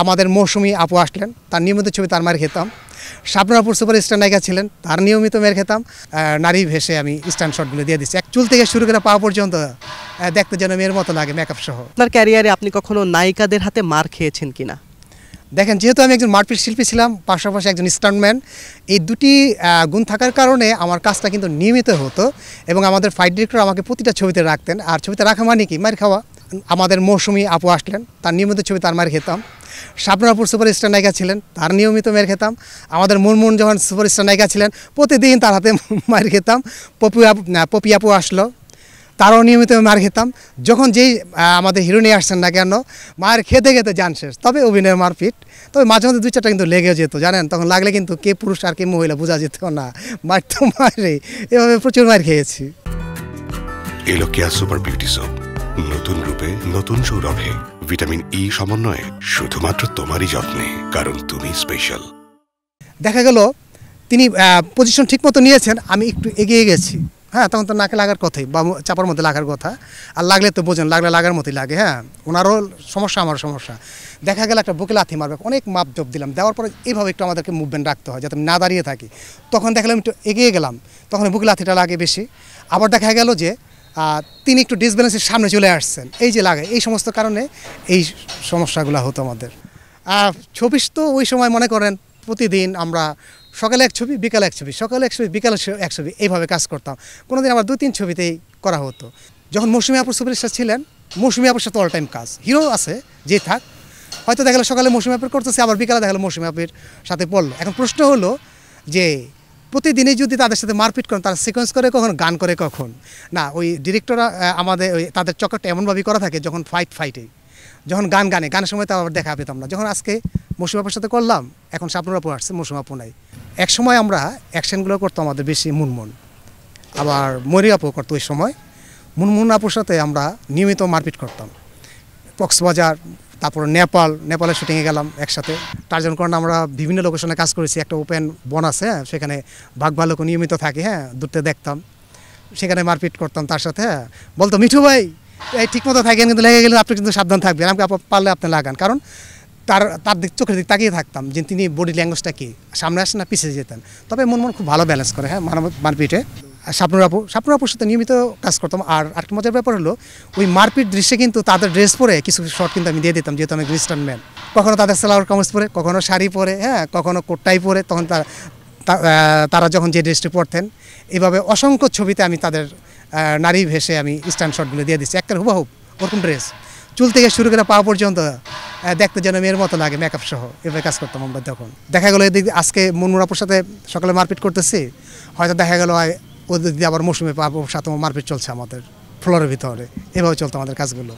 আমাদের মৌসুমী আপু আসলেন, তার নিয়মিত ছবি তার মার খেতাম। শাবনূর আপুর সুপারস্টার নায়িকা ছিলেন, তার নিয়মিত মেয়ের খেতাম। নারী ভেসে আমি স্ট্যান্ড শটগুলো দিয়ে দিচ্ছি, এক চুল থেকে শুরু করে পাওয়া পর্যন্ত দেখতে যেন মেয়ের মতো লাগে, মেকআপ সহ। আপনার ক্যারিয়ারে আপনি কখনো নায়িকাদের হাতে মার খেয়েছেন কিনা? দেখেন, যেহেতু আমি একজন মারপিট শিল্পী ছিলাম, পাশাপাশি একজন স্টান্টম্যান, এই দুটি গুণ থাকার কারণে আমার কাজটা কিন্তু নিয়মিত হতো এবং আমাদের ফাইট ডিরেক্টর আমাকে প্রতিটা ছবিতে রাখতেন। আর ছবিতে রাখা মানে কি, মার খাওয়া। আমাদের মৌসুমী আপু আসলেন, তার নিয়মিত ছবি তার মার খেতাম। শাবনূর আপুর সুপারস্টার নায়িকা ছিলেন, তার নিয়মিত মেয়ের খেতাম। আমাদের মুনমুন যখন সুপারস্টার নায়িকা ছিলেন, প্রতিদিন তার হাতে মার খেতাম। পপি আপু আসলো, তারাও নিয়মিত মার খেতাম। যখন যেই আমাদের হিরোইনি আসছেন না কেন, মার খেতে খেতে জান শেষ। তবে অভিনয়ের মারপিট, তবে মাঝে মাঝে দুই চারটা কিন্তু লেগে যেত, জানেন। তখন লাগলে কিন্তু কে পুরুষ আর কে মহিলা বোঝা যেত না, মার তো মারে। এভাবে প্রচুর মার খেয়েছি। এলো কেয়া সুপার বিউটি সোপ, নতুন রূপে নতুন সৌরভে, ভিটামিন ই সমন্বয়ে, শুধুমাত্র তোমারই যত্নে, কারণ তুমি স্পেশাল। দেখা গেল তিনি পজিশন ঠিকমতো নিয়েছেন, আমি একটু এগিয়ে গেছি। হ্যাঁ, তখন তো নাকে লাগার কথাই বা চাপার মধ্যে লাগার কথা। আর লাগলে তো বোঝেন, লাগলে লাগার মতোই লাগে। হ্যাঁ, ওনারও সমস্যা, আমারও সমস্যা। দেখা গেল একটা বুকে লাথি মারবে, অনেক মাপ জব দিলাম, দেওয়ার পরে এইভাবে একটু আমাদেরকে মুভমেন্ট রাখতে হয় যাতে আমি না দাঁড়িয়ে থাকি। তখন দেখলাম একটু এগিয়ে গেলাম, তখন বুকে লাথিটা লাগে বেশি। আবার দেখা গেল যে তিনি একটু ডিসব্যালেন্সের সামনে চলে আসছেন, এই যে লাগে, এই সমস্ত কারণে এই সমস্যাগুলো হতো আমাদের। ছবি তো ওই সময় মনে করেন প্রতিদিন আমরা সকালে এক ছবি, বিকালে এক ছবি, সকালে এক ছবি, বিকালে এক ছবি, এইভাবে কাজ করতাম। কোনো দিন আমার 2-3 ছবিতেই করা হতো। যখন মৌসুমী আপুর সুপারস্টার ছিলেন, মৌসুমী আপুর সাথে অল টাইম কাজ, হিরো আছে যে থাক, হয়তো দেখা গেলো সকালে মৌসুমী আপুর করতেছে, আবার বিকালে দেখা গেলো মৌসুমী আপুর সাথে পড়লো। এখন প্রশ্ন হলো যে প্রতিদিনই যদি তাদের সাথে মারপিট করেন, তারা সিকোয়েন্স করে কখন, গান করে কখন না, ওই ডিরেক্টররা আমাদের ওই তাদের চক্করটা এমনভাবেই করা থাকে, যখন ফাইটে, যখন গানের সময় তো আবার দেখা পেতাম না। যখন আজকে মৌসুমী আপুর সাথে করলাম, এখন শাবনূর আপু আসছে, মৌসুমী আপু নাই। এক সময় আমরা অ্যাকশনগুলো করতাম আমাদের বেশি মুনমুন, আবার মরি আপু করতো। ওই সময় মুনমুন আপুর সাথে আমরা নিয়মিত মারপিট করতাম। কক্সবাজার, তারপর নেপালের শুটিংয়ে গেলাম একসাথে। টার্জান কর্ণ আমরা বিভিন্ন লোকেশনে কাজ করেছি। একটা ওপেন বন আছে, হ্যাঁ, সেখানে বাঘ ভাল্লুক নিয়মিত থাকে, হ্যাঁ, দূরতে দেখতাম, সেখানে মারপিট করতাম তার সাথে। হ্যাঁ, বলতো মিঠু ভাই এই ঠিকমতো থাকেন, কিন্তু লেগে গেলে আপনি কিন্তু সাবধান থাকবেন, আমাকে পারলে আপনি লাগান। কারণ তার দিক, চোখের দিক তাকিয়ে থাকতাম যে তিনি বডি ল্যাঙ্গুয়েজটা কি, সামনে আসেন না পিছিয়ে যেতেন। তবে মন খুব ভালো ব্যালেন্স করে, হ্যাঁ, মারপিটে। শাবনূর আপুর সাথে নিয়মিত কাজ করতাম। আর একটা মজার ব্যাপার হলো, ওই মারপিট দৃশ্যে কিন্তু তাদের ড্রেস পরে কিছু শর্ট কিন্তু আমি দিয়ে দিতাম, যেহেতু আমি খ্রিস্টান ম্যান। কখনো তাদের সালোয়ার কামিজ পরে, কখনো শাড়ি পরে, হ্যাঁ, কখনো কোটটাই পরে, তখন তারা যখন যে ড্রেসটি পরতেন, এভাবে অসংখ্য ছবিতে আমি তাদের নারী ভেসে আমি স্ট্যান্ড শটগুলো দিয়ে দিচ্ছি, একটা হুবাহুব ওরকম ড্রেস, চুল থেকে শুরু করে পাওয়া পর্যন্ত দেখতে যেন মেয়ের মতো লাগে, মেকআপ সহ। এভাবে কাজ করতাম আমরা। তখন দেখা গেলো এদিকে আজকে মুনমুন আপুর সাথে সকালে মারপিট করতেছি, হয়তো দেখা গেলো ওদের দিয়ে আবার মৌসুমী আপুর সাথে মারপিট চলছে আমাদের ফ্লোরের ভিতরে। এভাবে চলতো আমাদের কাজগুলো।